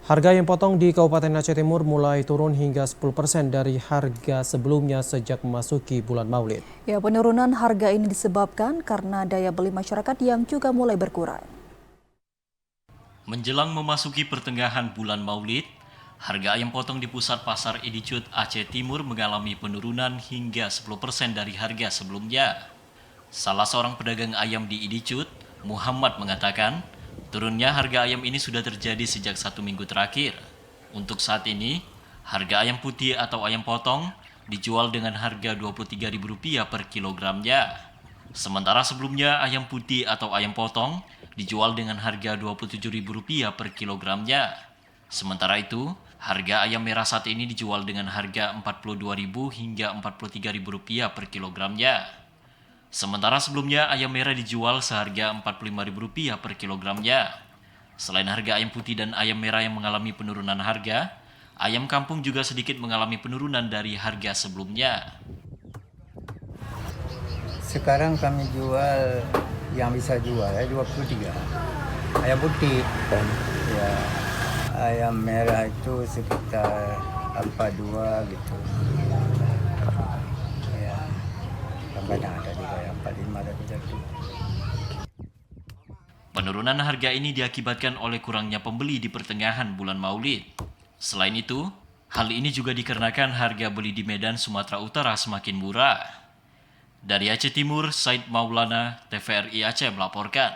Harga ayam potong di Kabupaten Aceh Timur mulai turun hingga 10% dari harga sebelumnya sejak memasuki bulan Maulid. Ya, penurunan harga ini disebabkan karena daya beli masyarakat yang juga mulai berkurang. Menjelang memasuki pertengahan bulan Maulid, harga ayam potong di pusat pasar Idicut Aceh Timur mengalami penurunan hingga 10% dari harga sebelumnya. Salah seorang pedagang ayam di Idicut, Muhammad, mengatakan, turunnya harga ayam ini sudah terjadi sejak 1 minggu terakhir. Untuk saat ini, harga ayam putih atau ayam potong dijual dengan harga Rp23.000 per kilogramnya. Sementara sebelumnya ayam putih atau ayam potong dijual dengan harga Rp27.000 per kilogramnya. Sementara itu, harga ayam merah saat ini dijual dengan harga Rp42.000 hingga Rp43.000 per kilogramnya. Sementara sebelumnya ayam merah dijual seharga Rp45.000 per kilogramnya. Selain harga ayam putih dan ayam merah yang mengalami penurunan harga, ayam kampung juga sedikit mengalami penurunan dari harga sebelumnya. Sekarang kami jual yang bisa jual ya 23. Ayam putih ya, ayam merah itu sekitar 42 gitu. Ya, kadang ada juga yang 45 tapi jatuh. Penurunan harga ini diakibatkan oleh kurangnya pembeli di pertengahan bulan Maulid. Selain itu, hal ini juga dikarenakan harga beli di Medan, Sumatera Utara semakin murah. Dari Aceh Timur, Said Maulana, TVRI Aceh melaporkan.